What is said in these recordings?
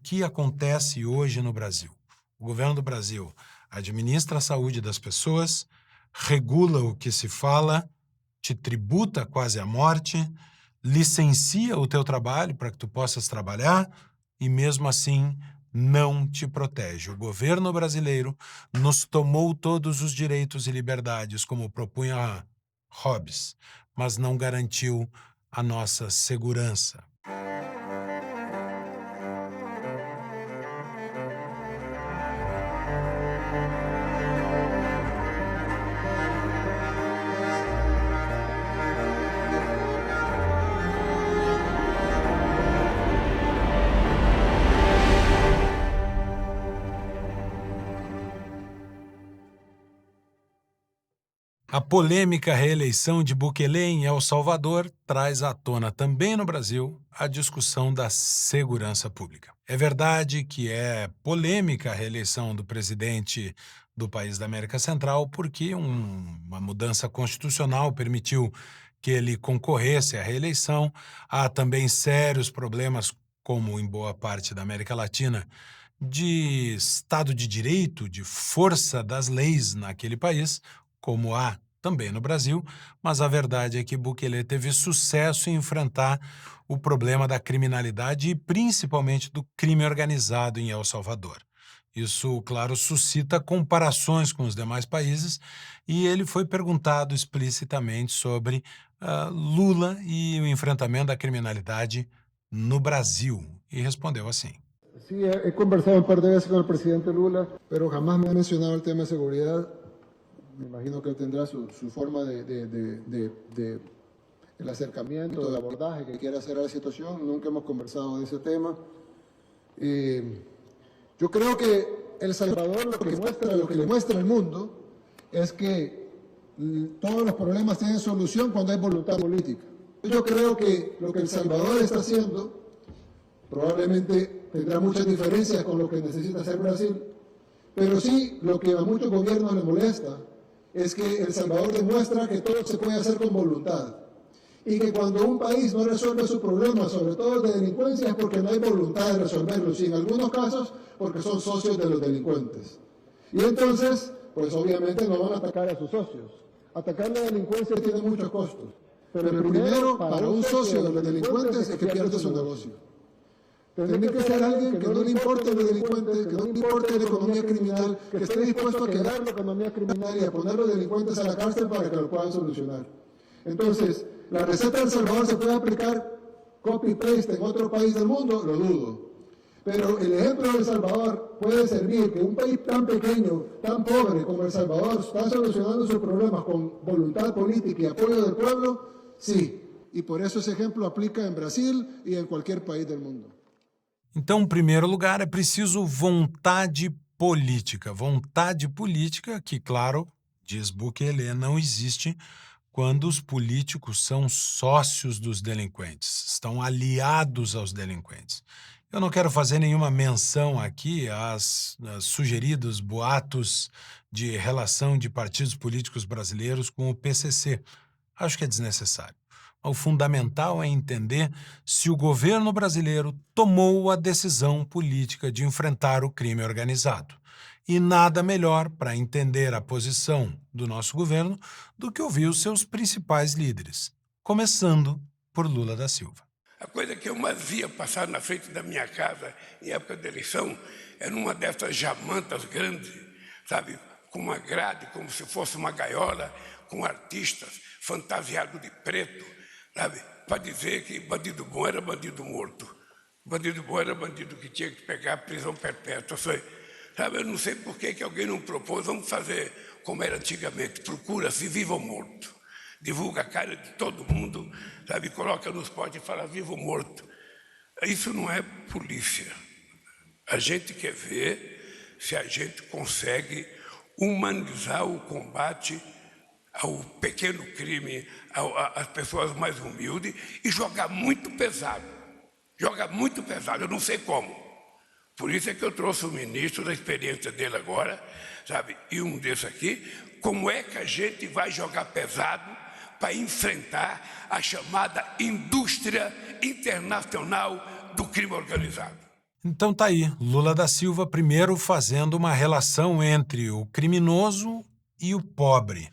que acontece hoje no Brasil. O governo do Brasil administra a saúde das pessoas, regula o que se fala, te tributa quase à morte, licencia o teu trabalho para que tu possas trabalhar e mesmo assim não te protege. O governo brasileiro nos tomou todos os direitos e liberdades, como propunha Hobbes, mas não garantiu a nossa segurança. A polêmica reeleição de Bukele em El Salvador traz à tona também no Brasil a discussão da segurança pública. É verdade que é polêmica a reeleição do presidente do país da América Central porque uma mudança constitucional permitiu que ele concorresse à reeleição. Há também sérios problemas, como em boa parte da América Latina, de Estado de Direito, de força das leis naquele país, como há também no Brasil, mas a verdade é que Bukele teve sucesso em enfrentar o problema da criminalidade e principalmente do crime organizado em El Salvador. Isso, claro, suscita comparações com os demais países e ele foi perguntado explicitamente sobre Lula e o enfrentamento da criminalidade no Brasil e respondeu assim. Sí, he conversado un par de veces con el presidente Lula, pero jamás me ha mencionado el tema de seguridad. Me imagino que él tendrá su forma el acercamiento, del abordaje que quiera hacer a la situación. Nunca hemos conversado de ese tema. Yo creo que El Salvador lo que le muestra al mundo es que todos los problemas tienen solución cuando hay voluntad política. Yo creo que lo que El Salvador está haciendo probablemente tendrá muchas diferencias con lo que necesita hacer Brasil, pero sí lo que a muchos gobiernos les molesta es que El Salvador demuestra que todo se puede hacer con voluntad y que cuando un país no resuelve sus problemas, sobre todo de delincuencia, es porque no hay voluntad de resolverlos y en algunos casos porque son socios de los delincuentes. Y entonces, pues obviamente no van a atacar a sus socios. Atacar la delincuencia tiene muchos costos, pero el primero para un socio de los delincuentes es que pierde su negocio. Tiene que ser alguien que no le importe los delincuentes, que no le importe la economía criminal, que esté dispuesto a quedar la economía criminal y a poner a los delincuentes a la cárcel para que lo puedan solucionar. Entonces, ¿la receta de El Salvador se puede aplicar copy-paste en otro país del mundo? Lo dudo. Pero el ejemplo de El Salvador puede servir que un país tan pequeño, tan pobre como El Salvador está solucionando sus problemas con voluntad política y apoyo del pueblo, sí. Y por eso esse ejemplo aplica em Brasil e em qualquer país do mundo. Então, em primeiro lugar, é preciso vontade política. Vontade política que, claro, diz Bukele, não existe quando os políticos são sócios dos delinquentes, estão aliados aos delinquentes. Eu não quero fazer nenhuma menção aqui aos sugeridos boatos de relação de partidos políticos brasileiros com o PCC. Acho que é desnecessário. O fundamental é entender se o governo brasileiro tomou a decisão política de enfrentar o crime organizado. E nada melhor para entender a posição do nosso governo do que ouvir os seus principais líderes, começando por Lula da Silva. A coisa que eu mais via passar na frente da minha casa em época de eleição era uma dessas jamantas grandes, sabe, com uma grade, como se fosse uma gaiola, com artistas fantasiados de preto, sabe, para dizer que bandido bom era bandido morto. Bandido bom era bandido que tinha que pegar prisão perpétua. Sabe, eu não sei por que alguém não propôs, vamos fazer como era antigamente, procura-se vivo ou morto. Divulga a cara de todo mundo, sabe, coloca nos potes e fala vivo ou morto. Isso não é polícia. A gente quer ver se a gente consegue humanizar o combate ao pequeno crime, às pessoas mais humildes e jogar muito pesado. Joga muito pesado, eu não sei como. Por isso é que eu trouxe o ministro da experiência dele agora, sabe? E um desses aqui, como é que a gente vai jogar pesado para enfrentar a chamada indústria internacional do crime organizado? Então tá aí, Lula da Silva primeiro fazendo uma relação entre o criminoso e o pobre.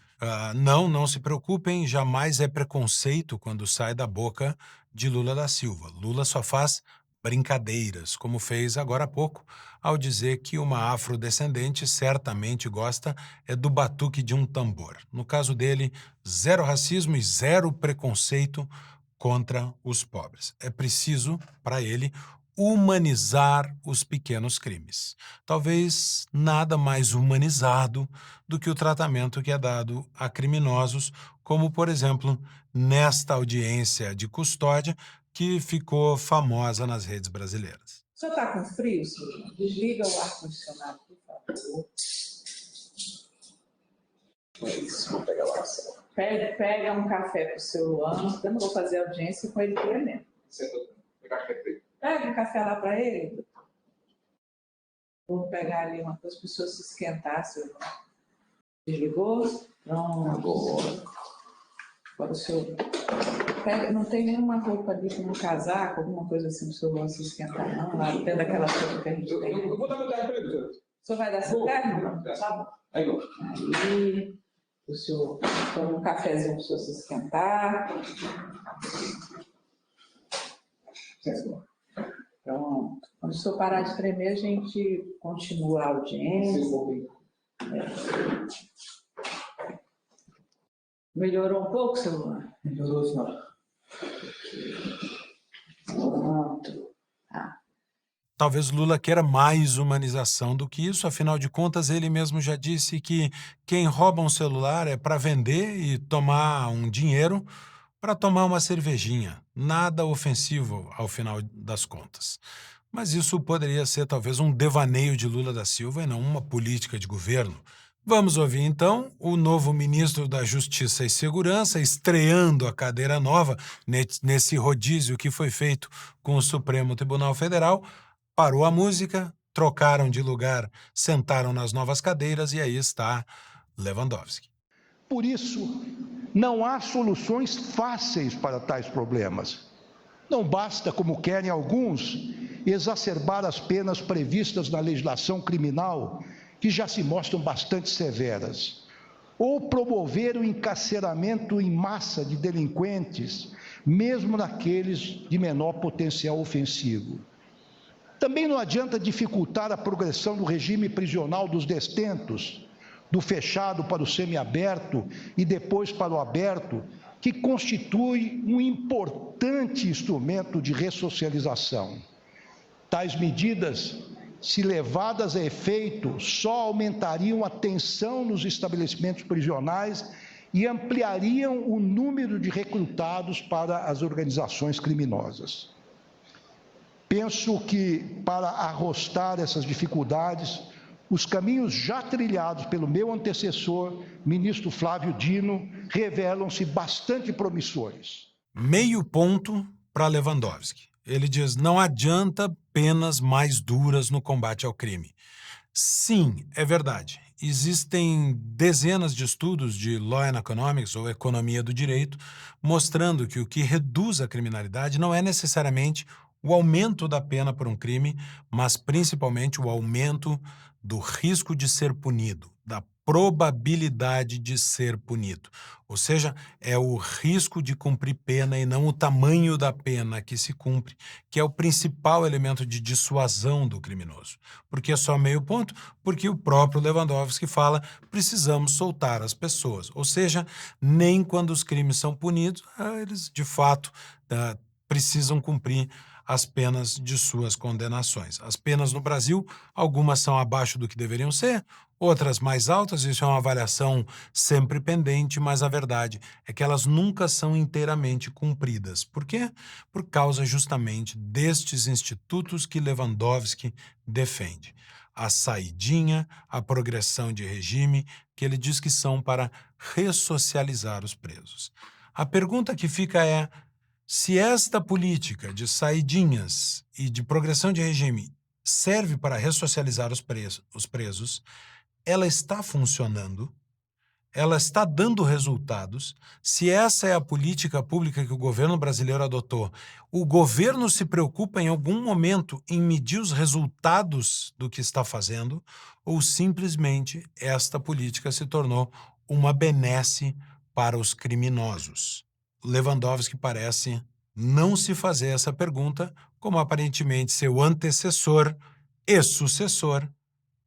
Não se preocupem, jamais é preconceito quando sai da boca de Lula da Silva. Lula só faz brincadeiras, como fez agora há pouco, ao dizer que uma afrodescendente certamente gosta do batuque de um tambor. No caso dele, zero racismo e zero preconceito contra os pobres. É preciso, para ele, humanizar os pequenos crimes. Talvez nada mais humanizado do que o tratamento que é dado a criminosos, como, por exemplo, nesta audiência de custódia que ficou famosa nas redes brasileiras. O senhor está com frio, senhor? Desliga o ar-condicionado, por favor. Isso, vou pegar lá. Pega um café para o seu ano, eu não vou fazer audiência com ele mesmo. Pega um café lá para ele. Vou pegar ali uma coisa para o senhor se esquentar, senhor. Desligou? Pronto. Agora o senhor pega, não tem nenhuma roupa ali com um casaco, alguma coisa assim para o senhor se esquentar, não? Lá dentro daquela roupa que a gente tem. Eu vou dar meu terno para ele, senhor. O senhor vai dar seu terno? Tá. Aí, o senhor toma um cafezinho para o senhor se esquentar. Pronto. Quando o senhor parar de tremer, a gente continua a audiência. Melhorou um pouco, senhor? Melhorou, senhor. Pronto. Talvez Lula queira mais humanização do que isso, afinal de contas, ele mesmo já disse que quem rouba um celular é para vender e tomar um dinheiro para tomar uma cervejinha. Nada ofensivo ao final das contas. Mas isso poderia ser talvez um devaneio de Lula da Silva e não uma política de governo. Vamos ouvir então o novo ministro da Justiça e Segurança estreando a cadeira nova nesse rodízio que foi feito com o Supremo Tribunal Federal. Parou a música, trocaram de lugar, sentaram nas novas cadeiras e aí está Lewandowski. Por isso, não há soluções fáceis para tais problemas. Não basta, como querem alguns, exacerbar as penas previstas na legislação criminal, que já se mostram bastante severas, ou promover o encarceramento em massa de delinquentes, mesmo naqueles de menor potencial ofensivo. Também não adianta dificultar a progressão do regime prisional dos detentos, do fechado para o semiaberto e depois para o aberto, que constitui um importante instrumento de ressocialização. Tais medidas, se levadas a efeito, só aumentariam a tensão nos estabelecimentos prisionais e ampliariam o número de recrutados para as organizações criminosas. Penso que, para arrostar essas dificuldades, os caminhos já trilhados pelo meu antecessor, ministro Flávio Dino, revelam-se bastante promissores. Meio ponto para Lewandowski. Ele diz, não adianta penas mais duras no combate ao crime. Sim, é verdade. Existem dezenas de estudos de Law and Economics, ou Economia do Direito, mostrando que o que reduz a criminalidade não é necessariamente o aumento da pena por um crime, mas principalmente o aumento do risco de ser punido, da probabilidade de ser punido. Ou seja, é o risco de cumprir pena e não o tamanho da pena que se cumpre, que é o principal elemento de dissuasão do criminoso. Por que só meio ponto? Porque o próprio Lewandowski fala, precisamos soltar as pessoas. Ou seja, nem quando os crimes são punidos, eles de fato precisam cumprir as penas de suas condenações. As penas no Brasil, algumas são abaixo do que deveriam ser, outras mais altas, isso é uma avaliação sempre pendente, mas a verdade é que elas nunca são inteiramente cumpridas. Por quê? Por causa justamente destes institutos que Lewandowski defende. A saidinha, a progressão de regime, que ele diz que são para ressocializar os presos. A pergunta que fica é, se esta política de saidinhas e de progressão de regime serve para ressocializar os presos, ela está funcionando? ela está dando resultados, se essa é a política pública que o governo brasileiro adotou, o governo se preocupa em algum momento em medir os resultados do que está fazendo, ou simplesmente esta política se tornou uma benesse para os criminosos? Lewandowski parece não se fazer essa pergunta, como aparentemente seu antecessor e sucessor,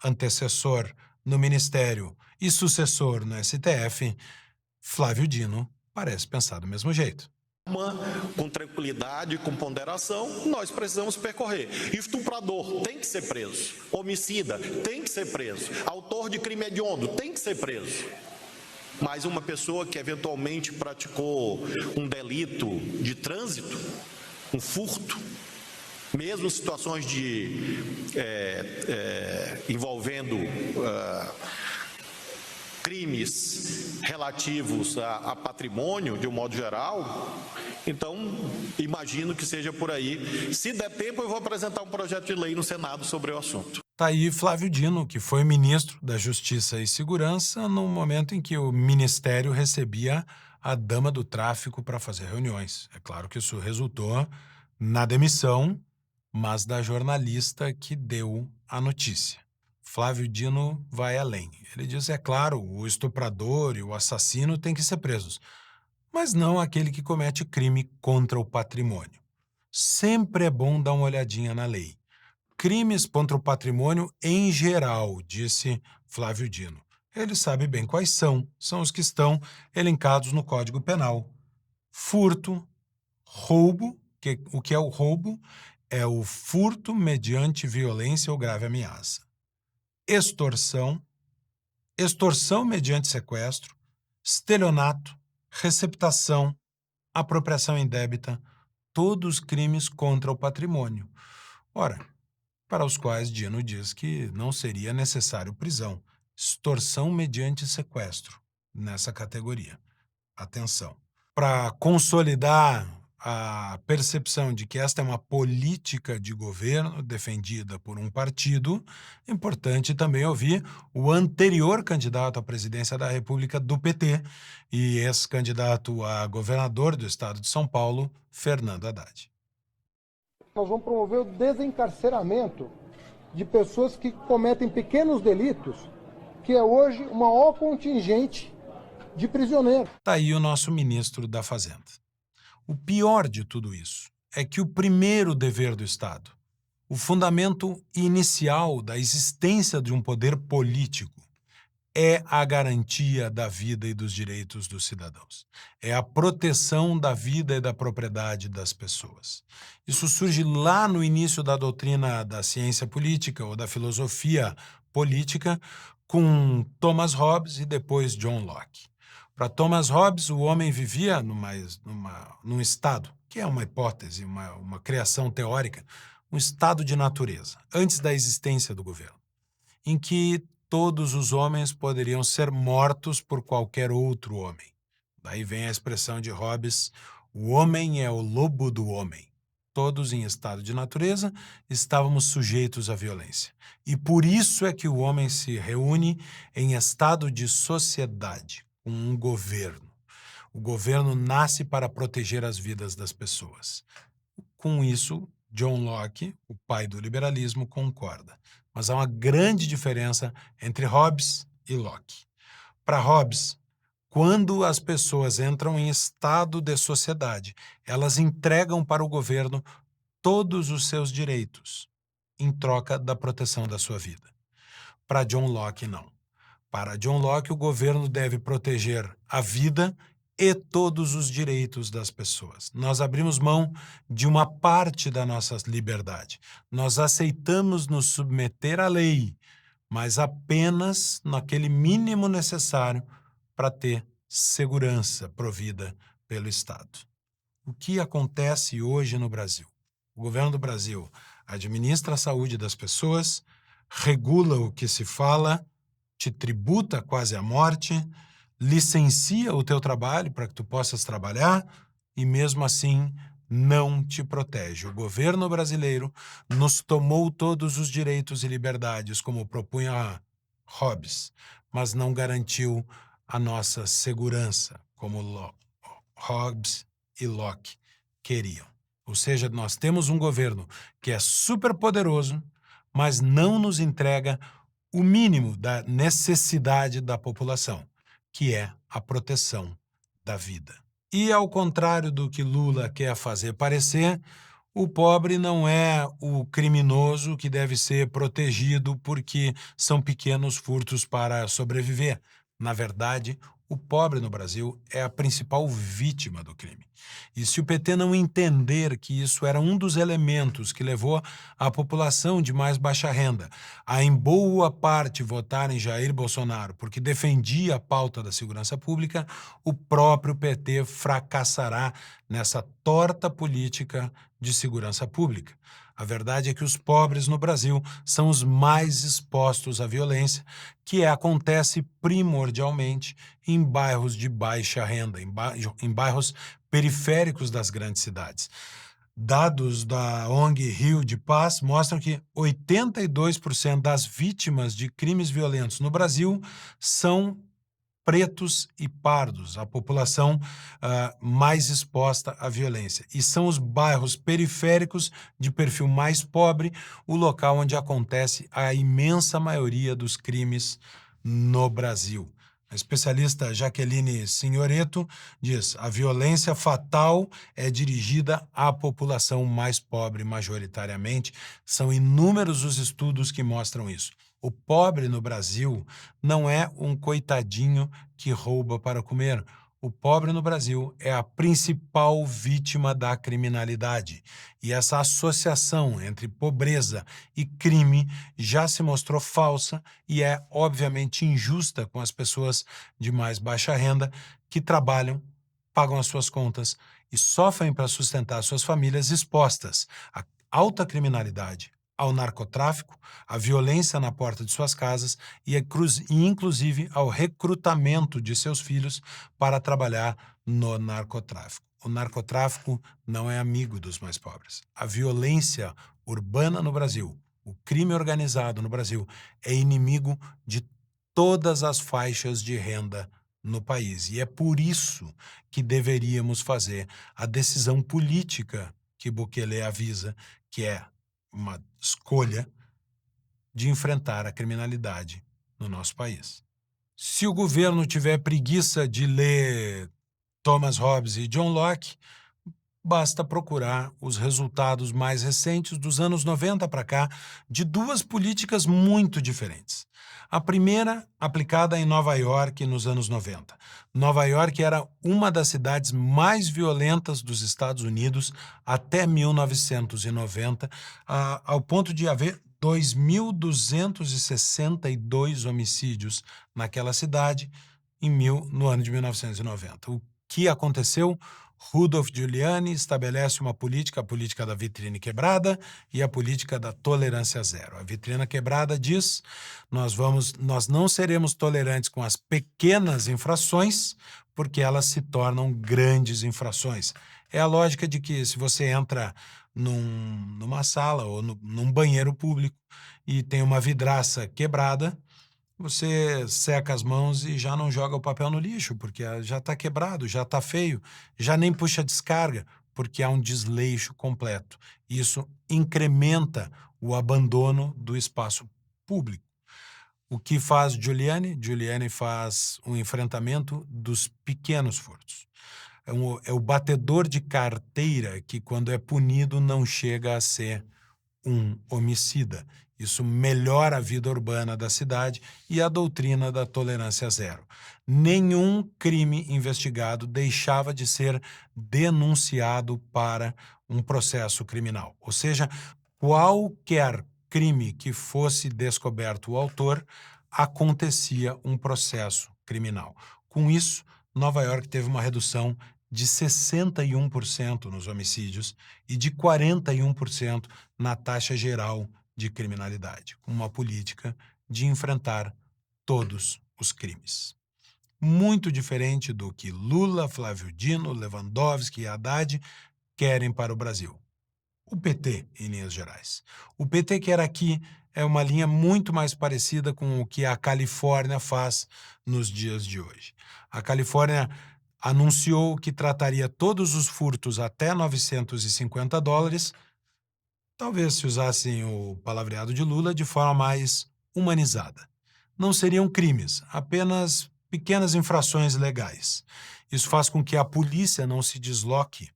antecessor no Ministério e sucessor no STF, Flávio Dino, parece pensar do mesmo jeito. Com tranquilidade, com ponderação, nós precisamos percorrer. Estuprador tem que ser preso, homicida tem que ser preso, autor de crime hediondo tem que ser preso. Mas uma pessoa que eventualmente praticou um delito de trânsito, um furto, mesmo situações de envolvendo crimes relativos a patrimônio, de um modo geral, então imagino que seja por aí. Se der tempo, eu vou apresentar um projeto de lei no Senado sobre o assunto. Tá aí Flávio Dino, que foi ministro da Justiça e Segurança no momento em que o Ministério recebia a dama do tráfico para fazer reuniões. É claro que isso resultou na demissão, mas da jornalista que deu a notícia. Flávio Dino vai além. Ele diz, é claro, o estuprador e o assassino têm que ser presos, mas não aquele que comete crime contra o patrimônio. Sempre é bom dar uma olhadinha na lei. Crimes contra o patrimônio em geral, disse Flávio Dino. Ele sabe bem quais são os que estão elencados no Código Penal. Furto, roubo, o que é o roubo? É o furto mediante violência ou grave ameaça. Extorsão, extorsão mediante sequestro, estelionato, receptação, apropriação indébita, todos crimes contra o patrimônio. Ora, para os quais Dino diz que não seria necessário prisão. Extorsão mediante sequestro, nessa categoria. Atenção. Para consolidar a percepção de que esta é uma política de governo defendida por um partido, é importante também ouvir o anterior candidato à presidência da República do PT e ex-candidato a governador do estado de São Paulo, Fernando Haddad. Nós vamos promover o desencarceramento de pessoas que cometem pequenos delitos, que é hoje o maior contingente de prisioneiros. Está aí o nosso ministro da Fazenda. O pior de tudo isso é que o primeiro dever do Estado, o fundamento inicial da existência de um poder político, é a garantia da vida e dos direitos dos cidadãos. É a proteção da vida e da propriedade das pessoas. Isso surge lá no início da doutrina da ciência política ou da filosofia política com Thomas Hobbes e depois John Locke. Para Thomas Hobbes, o homem vivia num estado, que é uma hipótese, uma criação teórica, um estado de natureza, antes da existência do governo, em que todos os homens poderiam ser mortos por qualquer outro homem. Daí vem a expressão de Hobbes, o homem é o lobo do homem. Todos em estado de natureza estávamos sujeitos à violência. E por isso é que o homem se reúne em estado de sociedade, com um governo. O governo nasce para proteger as vidas das pessoas. Com isso, John Locke, o pai do liberalismo, concorda. Mas há uma grande diferença entre Hobbes e Locke. Para Hobbes, quando as pessoas entram em estado de sociedade, elas entregam para o governo todos os seus direitos, em troca da proteção da sua vida. Para John Locke, não. Para John Locke, o governo deve proteger a vida e todos os direitos das pessoas. Nós abrimos mão de uma parte da nossa liberdade. Nós aceitamos nos submeter à lei, mas apenas naquele mínimo necessário para ter segurança provida pelo Estado. O que acontece hoje no Brasil? O governo do Brasil administra a saúde das pessoas, regula o que se fala, te tributa quase à morte, licencia o teu trabalho para que tu possas trabalhar e, mesmo assim, não te protege. O governo brasileiro nos tomou todos os direitos e liberdades, como propunha Hobbes, mas não garantiu a nossa segurança, como Hobbes e Locke queriam. Ou seja, nós temos um governo que é superpoderoso, mas não nos entrega o mínimo da necessidade da população, que é a proteção da vida. E ao contrário do que Lula quer fazer parecer, o pobre não é o criminoso que deve ser protegido porque são pequenos furtos para sobreviver. Na verdade, o pobre no Brasil é a principal vítima do crime. E se o PT não entender que isso era um dos elementos que levou a população de mais baixa renda a, em boa parte, votar em Jair Bolsonaro porque defendia a pauta da segurança pública, o próprio PT fracassará nessa torta política de segurança pública. A verdade é que os pobres no Brasil são os mais expostos à violência, que acontece primordialmente em bairros de baixa renda, em bairros periféricos das grandes cidades. Dados da ONG Rio de Paz mostram que 82% das vítimas de crimes violentos no Brasil são pretos e pardos, a população mais exposta à violência. E são os bairros periféricos de perfil mais pobre, o local onde acontece a imensa maioria dos crimes no Brasil. A especialista Jaqueline Signoretto diz: a violência fatal é dirigida à população mais pobre majoritariamente. São inúmeros os estudos que mostram isso. O pobre no Brasil não é um coitadinho que rouba para comer. O pobre no Brasil é a principal vítima da criminalidade. E essa associação entre pobreza e crime já se mostrou falsa e é, obviamente, injusta com as pessoas de mais baixa renda que trabalham, pagam as suas contas e sofrem para sustentar suas famílias expostas à alta criminalidade, ao narcotráfico, à violência na porta de suas casas e inclusive ao recrutamento de seus filhos para trabalhar no narcotráfico. O narcotráfico não é amigo dos mais pobres. A violência urbana no Brasil, o crime organizado no Brasil, é inimigo de todas as faixas de renda no país. E é por isso que deveríamos fazer a decisão política que Bukele avisa, que é uma escolha de enfrentar a criminalidade no nosso país. Se o governo tiver preguiça de ler Thomas Hobbes e John Locke, basta procurar os resultados mais recentes dos anos 90 para cá de duas políticas muito diferentes. A primeira, aplicada em Nova York nos anos 90. Nova York era uma das cidades mais violentas dos Estados Unidos até 1990, ao ponto de haver 2.262 homicídios naquela cidade no ano de 1990. O que aconteceu? Rudolph Giuliani estabelece uma política, a política da vitrine quebrada e a política da tolerância zero. A vitrine quebrada diz: nós não seremos tolerantes com as pequenas infrações, porque elas se tornam grandes infrações. É a lógica de que se você entra numa sala ou num banheiro público e tem uma vidraça quebrada, você seca as mãos e já não joga o papel no lixo, porque já está quebrado, já está feio, já nem puxa descarga, porque há um desleixo completo. Isso incrementa o abandono do espaço público. O que faz Giuliani? Giuliani faz um enfrentamento dos pequenos furtos. É o batedor de carteira que, quando é punido, não chega a ser um homicida. Isso melhora a vida urbana da cidade e a doutrina da tolerância zero. Nenhum crime investigado deixava de ser denunciado para um processo criminal. Ou seja, qualquer crime que fosse descoberto o autor, acontecia um processo criminal. Com isso, Nova York teve uma redução de 61% nos homicídios e de 41% na taxa geral de criminalidade, com uma política de enfrentar todos os crimes. Muito diferente do que Lula, Flávio Dino, Lewandowski e Haddad querem para o Brasil. O PT, em linhas gerais. O PT quer aqui uma linha muito mais parecida com o que a Califórnia faz nos dias de hoje. A Califórnia anunciou que trataria todos os furtos até $950, talvez se usassem o palavreado de Lula, de forma mais humanizada. Não seriam crimes, apenas pequenas infrações legais. Isso faz com que a polícia não se desloque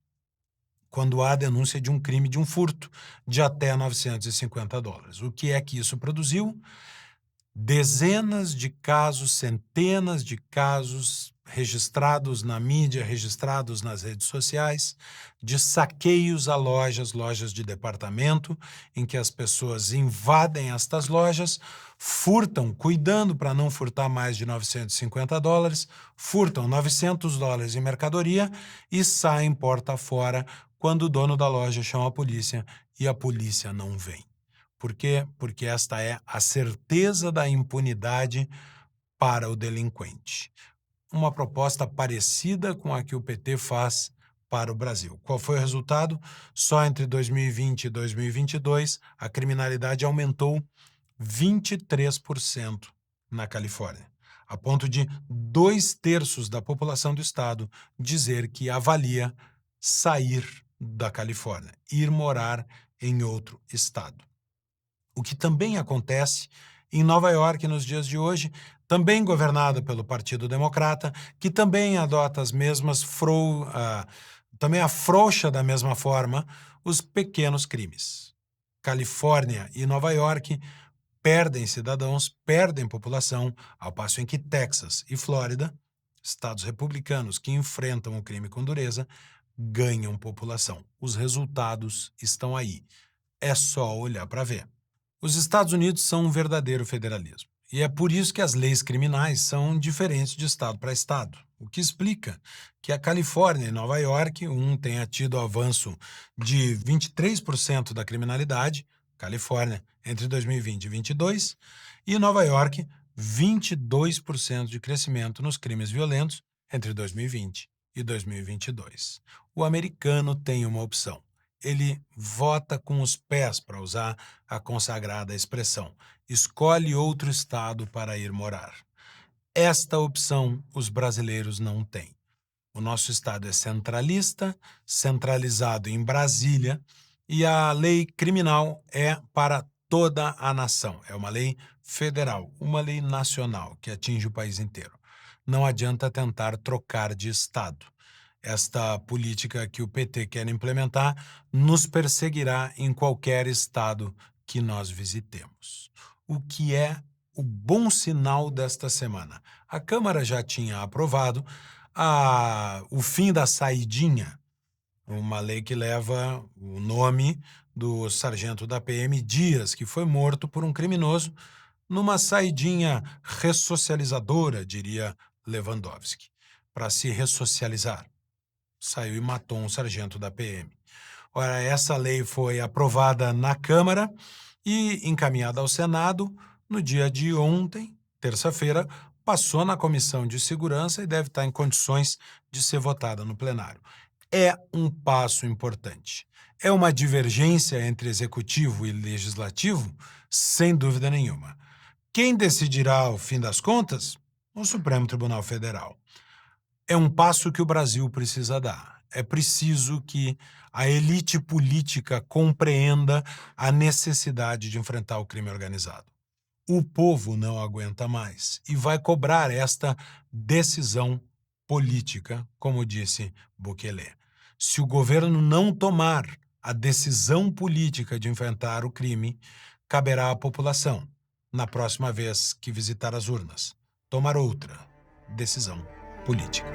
quando há denúncia de um crime, de um furto, de até $950. O que é que isso produziu? Dezenas de casos, centenas de casos registrados na mídia, registrados nas redes sociais, de saqueios a lojas de departamento, em que as pessoas invadem estas lojas, furtam, cuidando para não furtar mais de $950, furtam $900 em mercadoria e saem porta fora quando o dono da loja chama a polícia e a polícia não vem. Por quê? Porque esta é a certeza da impunidade para o delinquente. Uma proposta parecida com a que o PT faz para o Brasil. Qual foi o resultado? Só entre 2020 e 2022, a criminalidade aumentou 23% na Califórnia, a ponto de 2/3 da população do estado dizer que avalia sair da Califórnia, ir morar em outro estado. O que também acontece em Nova York nos dias de hoje, também governada pelo Partido Democrata, que também adota as mesmas também afrouxa da mesma forma os pequenos crimes. Califórnia e Nova York perdem cidadãos, perdem população, ao passo em que Texas e Flórida, estados republicanos que enfrentam o crime com dureza, ganham população. Os resultados estão aí. É só olhar para ver. Os Estados Unidos são um verdadeiro federalismo. E é por isso que as leis criminais são diferentes de estado para estado. O que explica que a Califórnia e Nova York, tenha tido avanço de 23% da criminalidade, Califórnia, entre 2020 e 2022, e Nova York, 22% de crescimento nos crimes violentos entre 2020 e 2022. O americano tem uma opção. Ele vota com os pés, para usar a consagrada expressão. Escolhe outro estado para ir morar. Esta opção os brasileiros não têm. O nosso estado é centralista, centralizado em Brasília, e a lei criminal é para toda a nação. É uma lei federal, uma lei nacional que atinge o país inteiro. Não adianta tentar trocar de estado. Esta política que o PT quer implementar nos perseguirá em qualquer estado que nós visitemos. O que é o bom sinal desta semana? A Câmara já tinha aprovado o fim da saidinha, uma lei que leva o nome do sargento da PM Dias, que foi morto por um criminoso numa saidinha ressocializadora, diria Lewandowski, para se ressocializar. Saiu e matou um sargento da PM. Ora, essa lei foi aprovada na Câmara e encaminhada ao Senado no dia de ontem, terça-feira, passou na Comissão de Segurança e deve estar em condições de ser votada no plenário. É um passo importante. É uma divergência entre executivo e legislativo? Sem dúvida nenhuma. Quem decidirá o fim das contas? O Supremo Tribunal Federal. É um passo que o Brasil precisa dar. É preciso que a elite política compreenda a necessidade de enfrentar o crime organizado. O povo não aguenta mais e vai cobrar esta decisão política, como disse Bukele. Se o governo não tomar a decisão política de enfrentar o crime, caberá à população, na próxima vez que visitar as urnas, tomar outra decisão política.